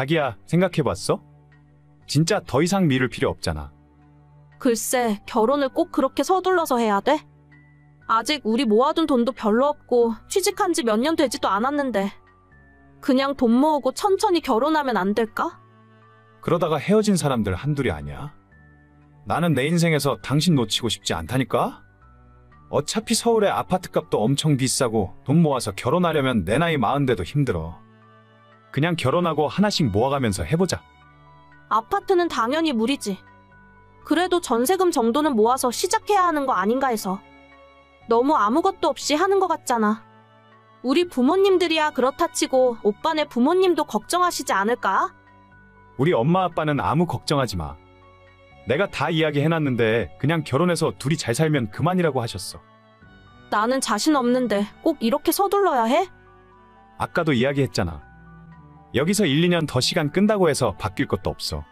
자기야, 생각해봤어? 진짜 더 이상 미룰 필요 없잖아. 글쎄, 결혼을 꼭 그렇게 서둘러서 해야 돼? 아직 우리 모아둔 돈도 별로 없고 취직한 지 몇 년 되지도 않았는데 그냥 돈 모으고 천천히 결혼하면 안 될까? 그러다가 헤어진 사람들 한둘이 아니야. 나는 내 인생에서 당신 놓치고 싶지 않다니까? 어차피 서울의 아파트값도 엄청 비싸고 돈 모아서 결혼하려면 내 나이 40대도 힘들어. 그냥 결혼하고 하나씩 모아가면서 해보자. 아파트는 당연히 무리지. 그래도 전세금 정도는 모아서 시작해야 하는 거 아닌가 해서. 너무 아무것도 없이 하는 것 같잖아. 우리 부모님들이야 그렇다 치고 오빠네 부모님도 걱정하시지 않을까? 우리 엄마 아빠는 아무 걱정하지 마. 내가 다 이야기해놨는데 그냥 결혼해서 둘이 잘 살면 그만이라고 하셨어. 나는 자신 없는데 꼭 이렇게 서둘러야 해? 아까도 이야기했잖아. 여기서 1, 2년 더 시간 끈다고 해서 바뀔 것도 없어.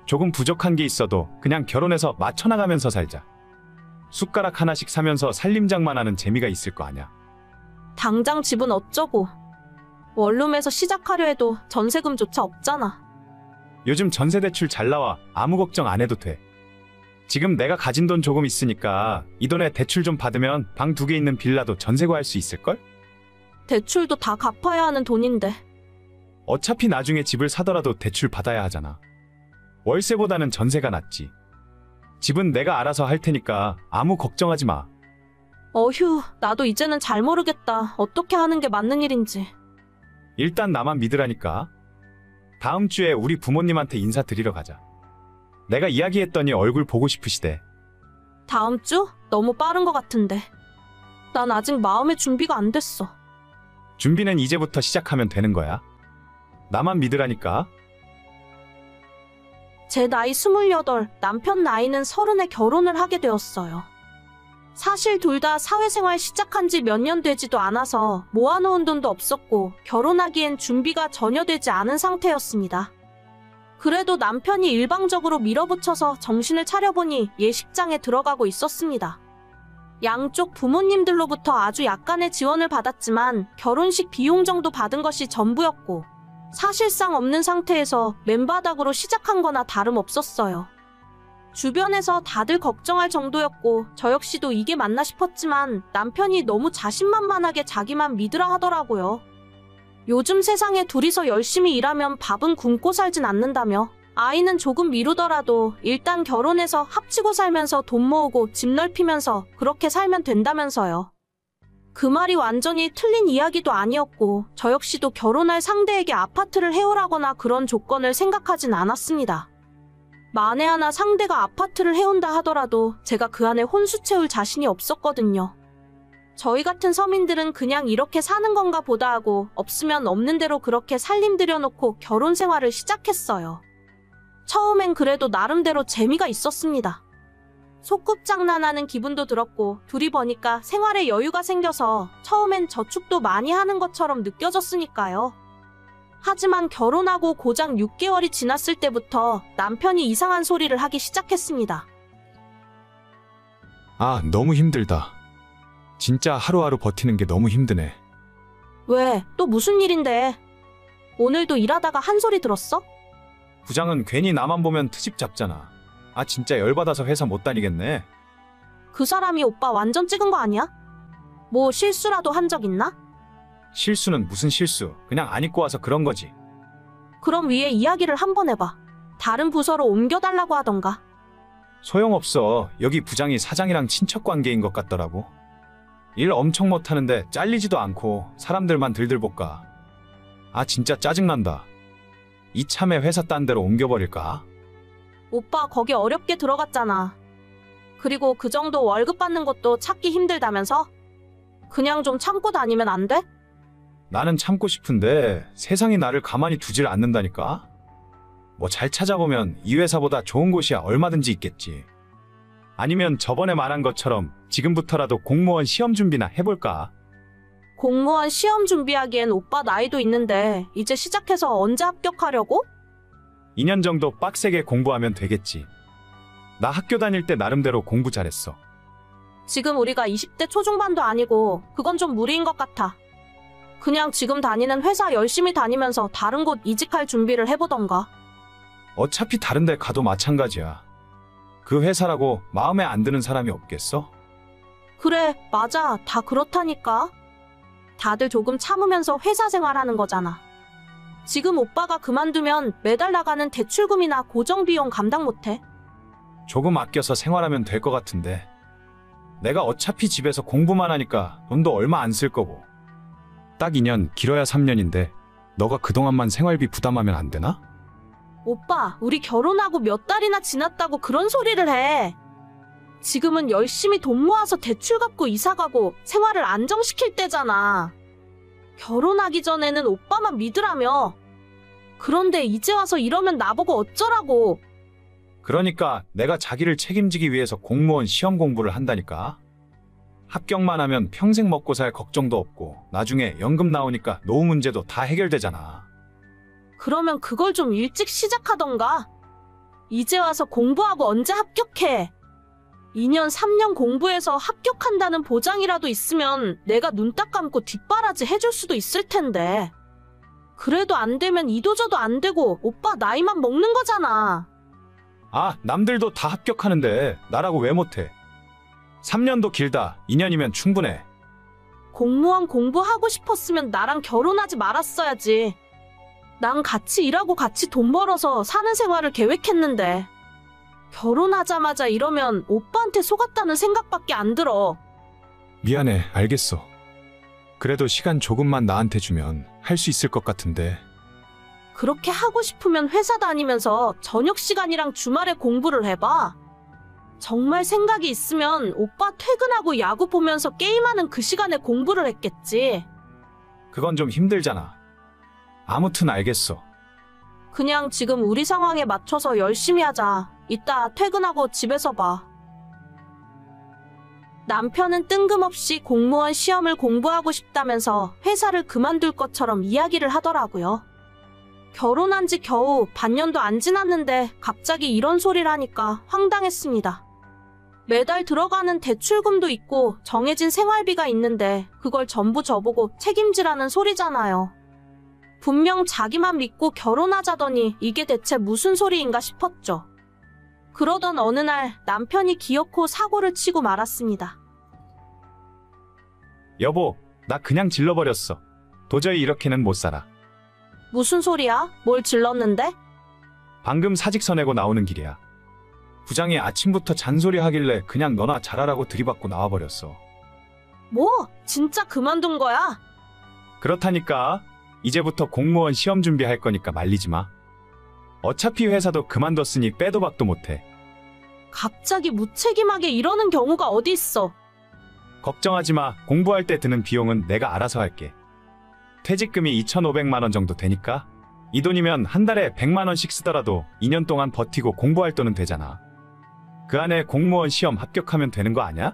조금 부족한 게 있어도 그냥 결혼해서 맞춰나가면서 살자. 숟가락 하나씩 사면서 살림장만하는 재미가 있을 거 아냐. 당장 집은 어쩌고. 원룸에서 시작하려 해도 전세금조차 없잖아. 요즘 전세대출 잘 나와. 아무 걱정 안 해도 돼. 지금 내가 가진 돈 조금 있으니까 이 돈에 대출 좀 받으면 방 2개 있는 빌라도 전세 구할 수 있을걸? 대출도 다 갚아야 하는 돈인데. 어차피 나중에 집을 사더라도 대출 받아야 하잖아. 월세보다는 전세가 낫지. 집은 내가 알아서 할 테니까 아무 걱정하지 마. 어휴, 나도 이제는 잘 모르겠다. 어떻게 하는 게 맞는 일인지. 일단 나만 믿으라니까. 다음 주에 우리 부모님한테 인사드리러 가자. 내가 이야기했더니 얼굴 보고 싶으시대. 다음 주? 너무 빠른 것 같은데. 난 아직 마음의 준비가 안 됐어. 준비는 이제부터 시작하면 되는 거야. 나만 믿으라니까. 제 나이 28, 남편 나이는 30에 결혼을 하게 되었어요. 사실 둘 다 사회생활 시작한 지 몇 년 되지도 않아서 모아놓은 돈도 없었고 결혼하기엔 준비가 전혀 되지 않은 상태였습니다. 그래도 남편이 일방적으로 밀어붙여서 정신을 차려보니 예식장에 들어가고 있었습니다. 양쪽 부모님들로부터 아주 약간의 지원을 받았지만 결혼식 비용 정도 받은 것이 전부였고 사실상 없는 상태에서 맨바닥으로 시작한 거나 다름없었어요. 주변에서 다들 걱정할 정도였고 저 역시도 이게 맞나 싶었지만 남편이 너무 자신만만하게 자기만 믿으라 하더라고요. 요즘 세상에 둘이서 열심히 일하면 밥은 굶고 살진 않는다며 아이는 조금 미루더라도 일단 결혼해서 합치고 살면서 돈 모으고 집 넓히면서 그렇게 살면 된다면서요. 그 말이 완전히 틀린 이야기도 아니었고 저 역시도 결혼할 상대에게 아파트를 해오라거나 그런 조건을 생각하진 않았습니다. 만에 하나 상대가 아파트를 해온다 하더라도 제가 그 안에 혼수 채울 자신이 없었거든요. 저희 같은 서민들은 그냥 이렇게 사는 건가 보다 하고 없으면 없는 대로 그렇게 살림 들여놓고 결혼 생활을 시작했어요. 처음엔 그래도 나름대로 재미가 있었습니다. 소꿉장난하는 기분도 들었고 둘이 버니까 생활에 여유가 생겨서 처음엔 저축도 많이 하는 것처럼 느껴졌으니까요. 하지만 결혼하고 고작 6개월이 지났을 때부터 남편이 이상한 소리를 하기 시작했습니다. 아, 너무 힘들다. 진짜 하루하루 버티는 게 너무 힘드네. 왜? 또 무슨 일인데? 오늘도 일하다가 한 소리 들었어? 부장은 괜히 나만 보면 트집 잡잖아. 아, 진짜 열받아서 회사 못 다니겠네. 그 사람이 오빠 완전 찍은 거 아니야? 뭐 실수라도 한 적 있나? 실수는 무슨 실수. 그냥 안 입고 와서 그런 거지. 그럼 위에 이야기를 한번 해봐. 다른 부서로 옮겨달라고 하던가. 소용없어. 여기 부장이 사장이랑 친척 관계인 것 같더라고. 일 엄청 못하는데 잘리지도 않고 사람들만 들들 볶아. 아, 진짜 짜증난다. 이참에 회사 딴 데로 옮겨버릴까? 오빠 거기 어렵게 들어갔잖아. 그리고 그 정도 월급 받는 것도 찾기 힘들다면서? 그냥 좀 참고 다니면 안 돼? 나는 참고 싶은데 세상이 나를 가만히 두질 않는다니까? 뭐 잘 찾아보면 이 회사보다 좋은 곳이야 얼마든지 있겠지. 아니면 저번에 말한 것처럼 지금부터라도 공무원 시험 준비나 해볼까? 공무원 시험 준비하기엔 오빠 나이도 있는데 이제 시작해서 언제 합격하려고? 2년 정도 빡세게 공부하면 되겠지. 나 학교 다닐 때 나름대로 공부 잘했어. 지금 우리가 20대 초중반도 아니고 그건 좀 무리인 것 같아. 그냥 지금 다니는 회사 열심히 다니면서 다른 곳 이직할 준비를 해보던가. 어차피 다른 데 가도 마찬가지야. 그 회사라고 마음에 안 드는 사람이 없겠어? 그래, 맞아. 다 그렇다니까. 다들 조금 참으면서 회사 생활하는 거잖아. 지금 오빠가 그만두면 매달 나가는 대출금이나 고정비용 감당 못해. 조금 아껴서 생활하면 될 것 같은데. 내가 어차피 집에서 공부만 하니까 돈도 얼마 안 쓸 거고. 딱 2년, 길어야 3년인데 너가 그동안만 생활비 부담하면 안 되나? 오빠, 우리 결혼하고 몇 달이나 지났다고 그런 소리를 해. 지금은 열심히 돈 모아서 대출 갚고 이사 가고 생활을 안정시킬 때잖아. 결혼하기 전에는 오빠만 믿으라며. 그런데 이제 와서 이러면 나보고 어쩌라고. 그러니까 내가 자기를 책임지기 위해서 공무원 시험 공부를 한다니까. 합격만 하면 평생 먹고 살 걱정도 없고 나중에 연금 나오니까 노후 문제도 다 해결되잖아. 그러면 그걸 좀 일찍 시작하던가. 이제 와서 공부하고 언제 합격해. 2년, 3년 공부해서 합격한다는 보장이라도 있으면 내가 눈 딱 감고 뒷바라지 해줄 수도 있을 텐데. 그래도 안 되면 이도저도 안 되고 오빠 나이만 먹는 거잖아. 아, 남들도 다 합격하는데 나라고 왜 못해? 3년도 길다. 2년이면 충분해. 공무원 공부하고 싶었으면 나랑 결혼하지 말았어야지. 난 같이 일하고 같이 돈 벌어서 사는 생활을 계획했는데. 결혼하자마자 이러면 오빠한테 속았다는 생각밖에 안 들어. 미안해, 알겠어. 그래도 시간 조금만 나한테 주면 할 수 있을 것 같은데. 그렇게 하고 싶으면 회사 다니면서 저녁 시간이랑 주말에 공부를 해봐. 정말 생각이 있으면 오빠 퇴근하고 야구 보면서 게임하는 그 시간에 공부를 했겠지. 그건 좀 힘들잖아. 아무튼 알겠어. 그냥 지금 우리 상황에 맞춰서 열심히 하자. 이따 퇴근하고 집에서 봐. 남편은 뜬금없이 공무원 시험을 공부하고 싶다면서 회사를 그만둘 것처럼 이야기를 하더라고요. 결혼한 지 겨우 반년도 안 지났는데 갑자기 이런 소리를 하니까 황당했습니다. 매달 들어가는 대출금도 있고 정해진 생활비가 있는데 그걸 전부 저보고 책임지라는 소리잖아요. 분명 자기만 믿고 결혼하자더니 이게 대체 무슨 소리인가 싶었죠. 그러던 어느 날 남편이 기어코 사고를 치고 말았습니다. 여보, 나 그냥 질러버렸어. 도저히 이렇게는 못 살아. 무슨 소리야? 뭘 질렀는데? 방금 사직서 내고 나오는 길이야. 부장이 아침부터 잔소리 하길래 그냥 너나 잘하라고 들이받고 나와버렸어. 뭐? 진짜 그만둔 거야? 그렇다니까. 이제부터 공무원 시험 준비할 거니까 말리지 마. 어차피 회사도 그만뒀으니 빼도 박도 못해. 갑자기 무책임하게 이러는 경우가 어디 있어? 걱정하지 마. 공부할 때 드는 비용은 내가 알아서 할게. 퇴직금이 2,500만 원 정도 되니까 이 돈이면 한 달에 100만 원씩 쓰더라도 2년 동안 버티고 공부할 돈은 되잖아. 그 안에 공무원 시험 합격하면 되는 거 아니야?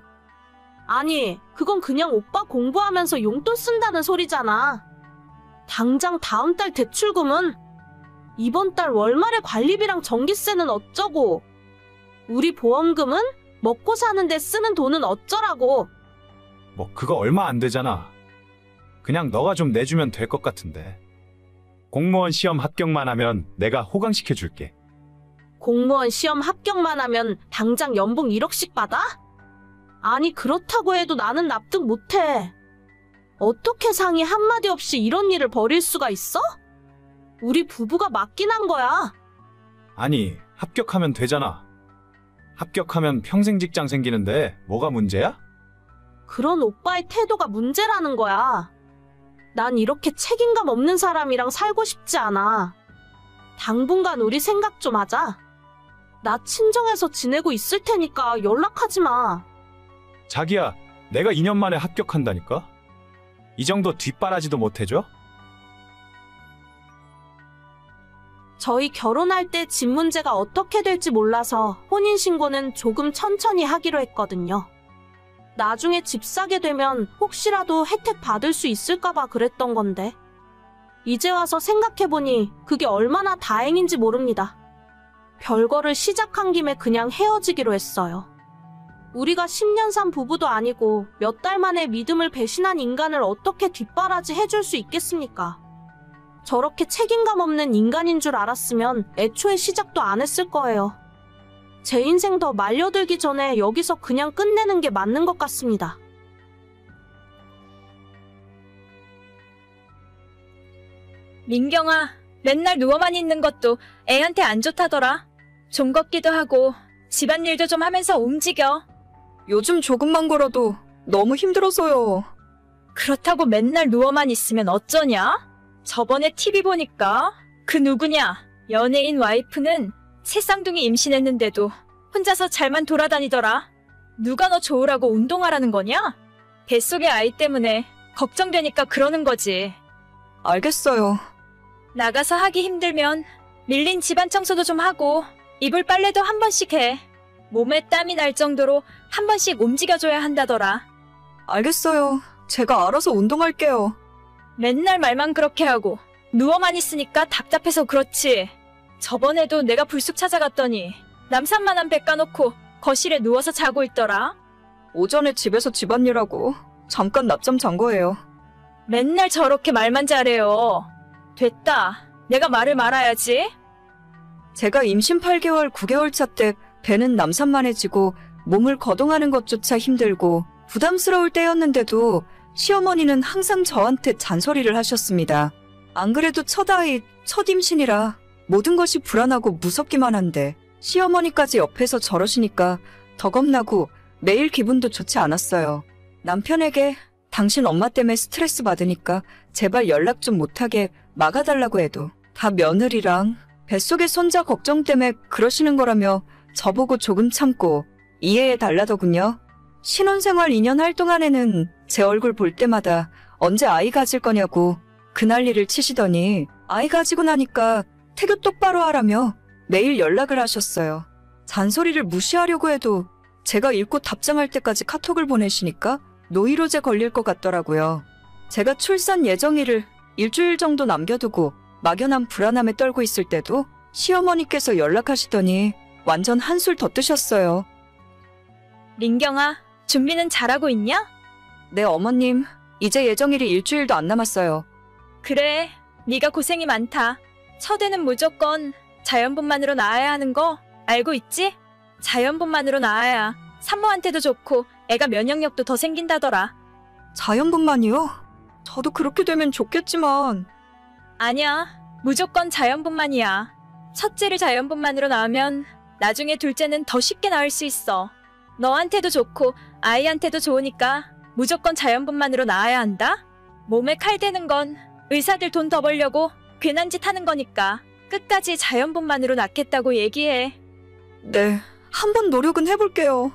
아니, 그건 그냥 오빠 공부하면서 용돈 쓴다는 소리잖아. 당장 다음 달 대출금은? 이번 달 월말에 관리비랑 전기세는 어쩌고? 우리 보험금은? 먹고 사는데 쓰는 돈은 어쩌라고? 뭐 그거 얼마 안 되잖아. 그냥 너가 좀 내주면 될 것 같은데. 공무원 시험 합격만 하면 내가 호강시켜 줄게. 공무원 시험 합격만 하면 당장 연봉 1억씩 받아? 아니, 그렇다고 해도 나는 납득 못해. 어떻게 상의 한마디 없이 이런 일을 벌일 수가 있어? 우리 부부가 맞긴 한 거야. 아니, 합격하면 되잖아. 합격하면 평생 직장 생기는데 뭐가 문제야? 그런 오빠의 태도가 문제라는 거야. 난 이렇게 책임감 없는 사람이랑 살고 싶지 않아. 당분간 우리 생각 좀 하자. 나 친정에서 지내고 있을 테니까 연락하지 마. 자기야, 내가 2년 만에 합격한다니까? 이 정도 뒷바라지도 못 해줘? 저희 결혼할 때 집 문제가 어떻게 될지 몰라서 혼인신고는 조금 천천히 하기로 했거든요. 나중에 집 사게 되면 혹시라도 혜택 받을 수 있을까봐 그랬던 건데. 이제 와서 생각해보니 그게 얼마나 다행인지 모릅니다. 별거를 시작한 김에 그냥 헤어지기로 했어요. 우리가 10년 산 부부도 아니고 몇 달 만에 믿음을 배신한 인간을 어떻게 뒷바라지 해줄 수 있겠습니까? 저렇게 책임감 없는 인간인 줄 알았으면 애초에 시작도 안 했을 거예요. 제 인생 더 말려들기 전에 여기서 그냥 끝내는 게 맞는 것 같습니다. 민경아, 맨날 누워만 있는 것도 애한테 안 좋다더라. 좀 걷기도 하고 집안일도 좀 하면서 움직여. 요즘 조금만 걸어도 너무 힘들어서요. 그렇다고 맨날 누워만 있으면 어쩌냐? 저번에 TV 보니까 그 누구냐? 연예인 와이프는 새 쌍둥이 임신했는데도 혼자서 잘만 돌아다니더라. 누가 너 좋으라고 운동하라는 거냐? 뱃속의 아이 때문에 걱정되니까 그러는 거지. 알겠어요. 나가서 하기 힘들면 밀린 집안 청소도 좀 하고 이불 빨래도 한 번씩 해. 몸에 땀이 날 정도로 한 번씩 움직여줘야 한다더라. 알겠어요. 제가 알아서 운동할게요. 맨날 말만 그렇게 하고 누워만 있으니까 답답해서 그렇지. 저번에도 내가 불쑥 찾아갔더니 남산만한 배 까놓고 거실에 누워서 자고 있더라. 오전에 집에서 집안일하고 잠깐 낮잠 잔 거예요. 맨날 저렇게 말만 잘해요. 됐다. 내가 말을 말아야지. 제가 임신 8개월, 9개월 차 때 배는 남산만해지고 몸을 거동하는 것조차 힘들고 부담스러울 때였는데도 시어머니는 항상 저한테 잔소리를 하셨습니다. 안 그래도 첫 아이, 첫 임신이라 모든 것이 불안하고 무섭기만 한데 시어머니까지 옆에서 저러시니까 더 겁나고 매일 기분도 좋지 않았어요. 남편에게 당신 엄마 때문에 스트레스 받으니까 제발 연락 좀 못하게 막아달라고 해도 다 며느리랑 뱃속의 손자 걱정 때문에 그러시는 거라며 저보고 조금 참고 이해해달라더군요. 신혼생활 2년 할 동안에는 제 얼굴 볼 때마다 언제 아이 가질 거냐고 그 난리를 치시더니 아이 가지고 나니까 태교 똑바로 하라며 매일 연락을 하셨어요. 잔소리를 무시하려고 해도 제가 읽고 답장할 때까지 카톡을 보내시니까 노이로제 걸릴 것 같더라고요. 제가 출산 예정일을 일주일 정도 남겨두고 막연한 불안함에 떨고 있을 때도 시어머니께서 연락하시더니 완전 한술 더 뜨셨어요. 민경아, 준비는 잘하고 있냐? 네, 어머님. 이제 예정일이 일주일도 안 남았어요. 그래, 네가 고생이 많다. 첫애는 무조건 자연분만으로 낳아야 하는 거 알고 있지? 자연분만으로 낳아야 산모한테도 좋고 애가 면역력도 더 생긴다더라. 자연분만이요? 저도 그렇게 되면 좋겠지만. 아니야, 무조건 자연분만이야. 첫째를 자연분만으로 낳으면 나중에 둘째는 더 쉽게 낳을 수 있어. 너한테도 좋고 아이한테도 좋으니까 무조건 자연분만으로 낳아야 한다. 몸에 칼 대는 건 의사들 돈 더 벌려고 괜한 짓 하는 거니까 끝까지 자연분만으로 낳겠다고 얘기해. 네, 한번 노력은 해볼게요.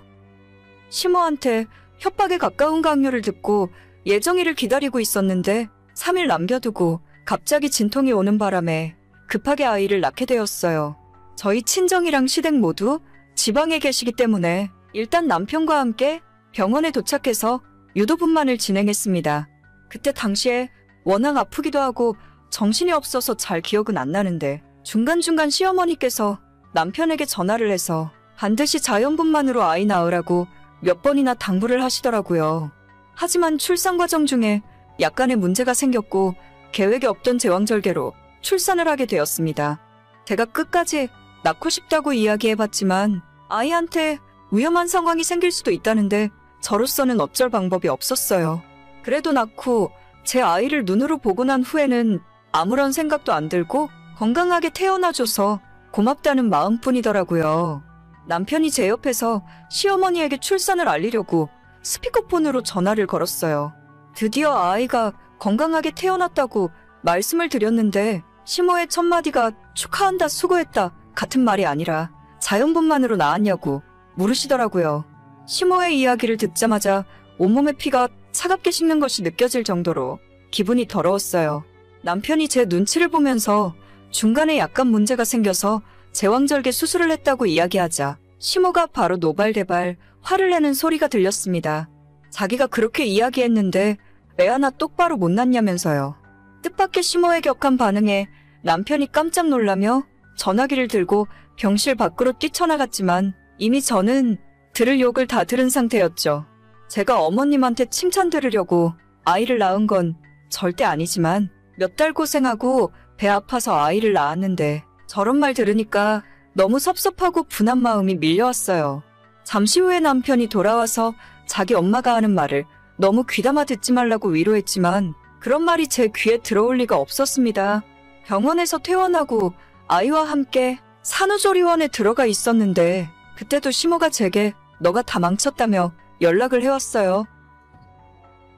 시모한테 협박에 가까운 강요를 듣고 예정일을 기다리고 있었는데 3일 남겨두고 갑자기 진통이 오는 바람에 급하게 아이를 낳게 되었어요. 저희 친정이랑 시댁 모두 지방에 계시기 때문에 일단 남편과 함께 병원에 도착해서 유도분만을 진행했습니다. 그때 당시에 워낙 아프기도 하고 정신이 없어서 잘 기억은 안 나는데 중간중간 시어머니께서 남편에게 전화를 해서 반드시 자연분만으로 아이 낳으라고 몇 번이나 당부를 하시더라고요. 하지만 출산 과정 중에 약간의 문제가 생겼고 계획에 없던 제왕절개로 출산을 하게 되었습니다. 제가 끝까지 낳고 싶다고 이야기해봤지만 아이한테 위험한 상황이 생길 수도 있다는데 저로서는 어쩔 방법이 없었어요. 그래도 낳고 제 아이를 눈으로 보고 난 후에는 아무런 생각도 안 들고 건강하게 태어나줘서 고맙다는 마음뿐이더라고요. 남편이 제 옆에서 시어머니에게 출산을 알리려고 스피커폰으로 전화를 걸었어요. 드디어 아이가 건강하게 태어났다고 말씀을 드렸는데 시모의 첫 마디가 축하한다, 수고했다 같은 말이 아니라 자연분만으로 낳았냐고 물으시더라고요. 시모의 이야기를 듣자마자 온몸의 피가 차갑게 식는 것이 느껴질 정도로 기분이 더러웠어요. 남편이 제 눈치를 보면서 중간에 약간 문제가 생겨서 제왕절개 수술을 했다고 이야기하자 시모가 바로 노발대발 화를 내는 소리가 들렸습니다. 자기가 그렇게 이야기했는데 애 하나 똑바로 못 낳냐면서요. 뜻밖의 시모의 격한 반응에 남편이 깜짝 놀라며 전화기를 들고 병실 밖으로 뛰쳐나갔지만 이미 저는 들을 욕을 다 들은 상태였죠. 제가 어머님한테 칭찬 들으려고 아이를 낳은 건 절대 아니지만 몇 달 고생하고 배 아파서 아이를 낳았는데 저런 말 들으니까 너무 섭섭하고 분한 마음이 밀려왔어요. 잠시 후에 남편이 돌아와서 자기 엄마가 하는 말을 너무 귀담아 듣지 말라고 위로했지만 그런 말이 제 귀에 들어올 리가 없었습니다. 병원에서 퇴원하고 아이와 함께 산후조리원에 들어가 있었는데 그때도 시모가 제게 너가 다 망쳤다며 연락을 해왔어요.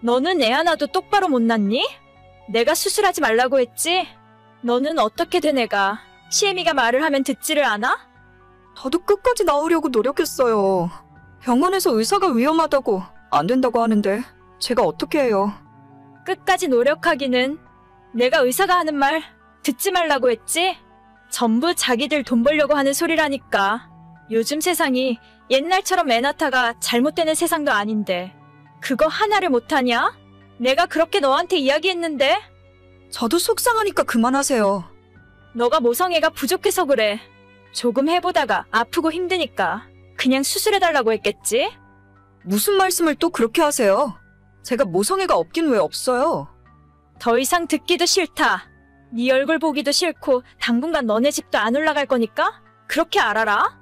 너는 애 하나도 똑바로 못 낳니? 내가 수술하지 말라고 했지? 너는 어떻게 된 애가 시애미가 말을 하면 듣지를 않아? 저도 끝까지 나오려고 노력했어요. 병원에서 의사가 위험하다고 안 된다고 하는데 제가 어떻게 해요? 끝까지 노력하기는 내가 의사가 하는 말 듣지 말라고 했지? 전부 자기들 돈 벌려고 하는 소리라니까. 요즘 세상이 옛날처럼 애 낳다가 잘못되는 세상도 아닌데 그거 하나를 못하냐? 내가 그렇게 너한테 이야기했는데? 저도 속상하니까 그만하세요. 너가 모성애가 부족해서 그래. 조금 해보다가 아프고 힘드니까 그냥 수술해달라고 했겠지? 무슨 말씀을 또 그렇게 하세요? 제가 모성애가 없긴 왜 없어요? 더 이상 듣기도 싫다. 네 얼굴 보기도 싫고 당분간 너네 집도 안 올라갈 거니까 그렇게 알아라.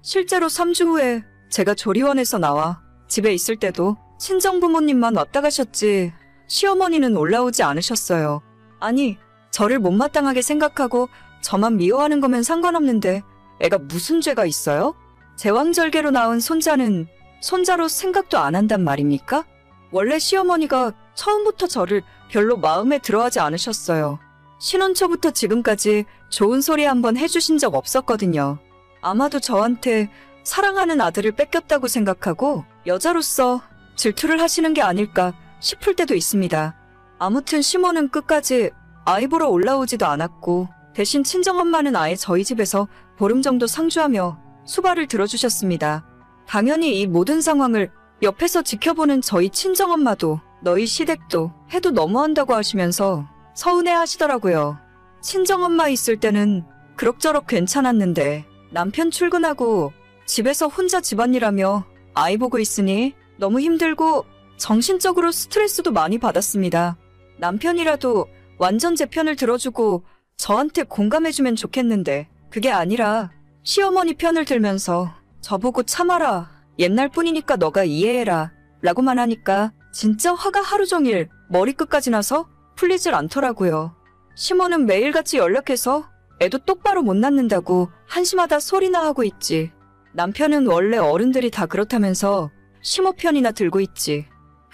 실제로 3주 후에 제가 조리원에서 나와 집에 있을 때도 친정부모님만 왔다 가셨지 시어머니는 올라오지 않으셨어요. 아니, 저를 못마땅하게 생각하고 저만 미워하는 거면 상관없는데 애가 무슨 죄가 있어요? 제왕절개로 낳은 손자는 손자로 생각도 안 한단 말입니까? 원래 시어머니가 처음부터 저를 별로 마음에 들어하지 않으셨어요. 신혼 초부터 지금까지 좋은 소리 한번 해주신 적 없었거든요. 아마도 저한테 사랑하는 아들을 뺏겼다고 생각하고 여자로서 질투를 하시는 게 아닐까 싶을 때도 있습니다. 아무튼 시모는 끝까지 아이 보러 올라오지도 않았고 대신 친정엄마는 아예 저희 집에서 보름 정도 상주하며 수발을 들어주셨습니다. 당연히 이 모든 상황을 옆에서 지켜보는 저희 친정엄마도 너희 시댁도 해도 너무한다고 하시면서 서운해 하시더라고요. 친정엄마 있을 때는 그럭저럭 괜찮았는데 남편 출근하고 집에서 혼자 집안일하며 아이 보고 있으니 너무 힘들고 정신적으로 스트레스도 많이 받았습니다. 남편이라도 완전 제 편을 들어주고 저한테 공감해주면 좋겠는데 그게 아니라 시어머니 편을 들면서 저보고 참아라, 옛날 뿐이니까 너가 이해해라 라고만 하니까 진짜 화가 하루 종일 머리끝까지 나서 풀리질 않더라고요. 시모는 매일같이 연락해서 애도 똑바로 못 낳는다고 한심하다 소리나 하고 있지. 남편은 원래 어른들이 다 그렇다면서 시모 편이나 들고 있지.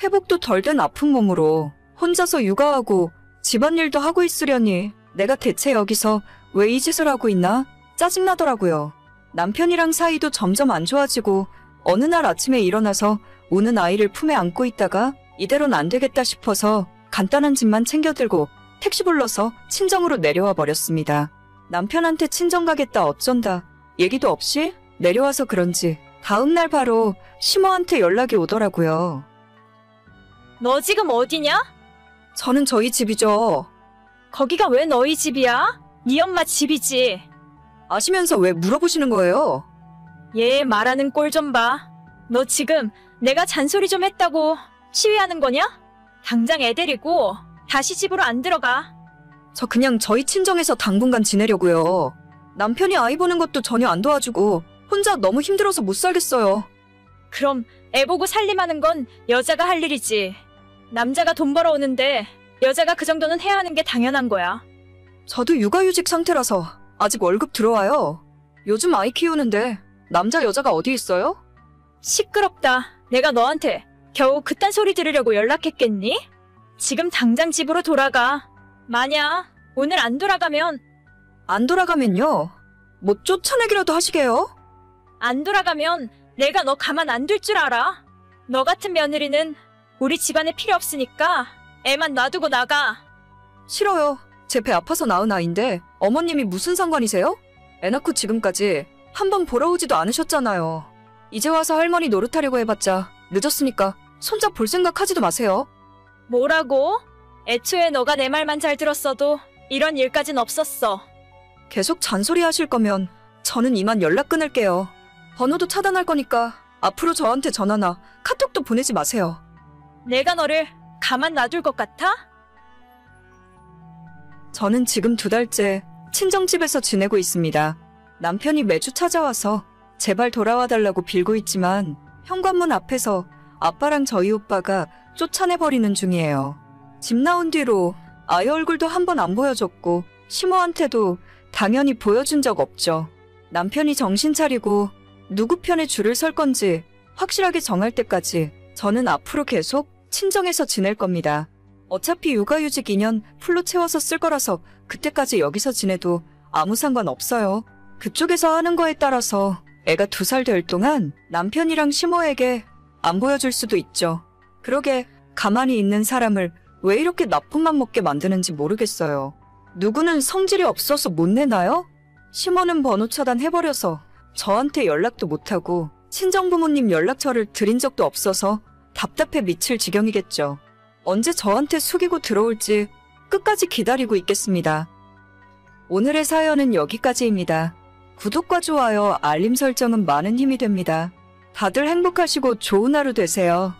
회복도 덜 된 아픈 몸으로 혼자서 육아하고 집안일도 하고 있으려니 내가 대체 여기서 왜 이 짓을 하고 있나 짜증나더라고요. 남편이랑 사이도 점점 안 좋아지고 어느 날 아침에 일어나서 우는 아이를 품에 안고 있다가 이대로는 안 되겠다 싶어서 간단한 짐만 챙겨들고 택시 불러서 친정으로 내려와 버렸습니다. 남편한테 친정 가겠다 어쩐다 얘기도 없이 내려와서 그런지 다음날 바로 시모한테 연락이 오더라고요. 너 지금 어디냐? 저는 저희 집이죠. 거기가 왜 너희 집이야? 네 엄마 집이지. 아시면서 왜 물어보시는 거예요? 얘 말하는 꼴 좀 봐. 너 지금 내가 잔소리 좀 했다고 시위하는 거냐? 당장 애 데리고 다시 집으로 안 들어가. 저 그냥 저희 친정에서 당분간 지내려고요. 남편이 아이 보는 것도 전혀 안 도와주고 혼자 너무 힘들어서 못 살겠어요. 그럼 애 보고 살림하는 건 여자가 할 일이지. 남자가 돈 벌어오는데 여자가 그 정도는 해야 하는 게 당연한 거야. 저도 육아휴직 상태라서 아직 월급 들어와요. 요즘 아이 키우는데 남자 여자가 어디 있어요? 시끄럽다. 내가 너한테 겨우 그딴 소리 들으려고 연락했겠니? 지금 당장 집으로 돌아가. 만약 오늘 안 돌아가면 안 돌아가면요? 뭐 쫓아내기라도 하시게요? 안 돌아가면 내가 너 가만 안 둘 줄 알아. 너 같은 며느리는 우리 집안에 필요 없으니까 애만 놔두고 나가. 싫어요. 제 배 아파서 낳은 아이인데 어머님이 무슨 상관이세요? 애 낳고 지금까지 한 번 보러 오지도 않으셨잖아요. 이제 와서 할머니 노릇하려고 해봤자 늦었으니까 손자 볼 생각 하지도 마세요. 뭐라고? 애초에 너가 내 말만 잘 들었어도 이런 일까진 없었어. 계속 잔소리 하실 거면 저는 이만 연락 끊을게요. 번호도 차단할 거니까 앞으로 저한테 전화나 카톡도 보내지 마세요. 내가 너를 가만 놔둘 것 같아? 저는 지금 2달째 친정집에서 지내고 있습니다. 남편이 매주 찾아와서 제발 돌아와 달라고 빌고 있지만 현관문 앞에서 아빠랑 저희 오빠가 쫓아내버리는 중이에요. 집 나온 뒤로 아이 얼굴도 한 번 안 보여줬고 시모한테도 당연히 보여준 적 없죠. 남편이 정신 차리고 누구 편에 줄을 설 건지 확실하게 정할 때까지 저는 앞으로 계속 친정에서 지낼 겁니다. 어차피 육아휴직 2년 풀로 채워서 쓸 거라서 그때까지 여기서 지내도 아무 상관 없어요. 그쪽에서 하는 거에 따라서 애가 2살 될 동안 남편이랑 시모에게 안 보여줄 수도 있죠. 그러게 가만히 있는 사람을 왜 이렇게 나쁜 맘 먹게 만드는지 모르겠어요. 누구는 성질이 없어서 못 내나요? 시모는 번호 차단해버려서 저한테 연락도 못하고 친정부모님 연락처를 드린 적도 없어서 답답해 미칠 지경이겠죠. 언제 저한테 숙이고 들어올지 끝까지 기다리고 있겠습니다. 오늘의 사연은 여기까지입니다. 구독과 좋아요, 알림 설정은 많은 힘이 됩니다. 다들 행복하시고 좋은 하루 되세요.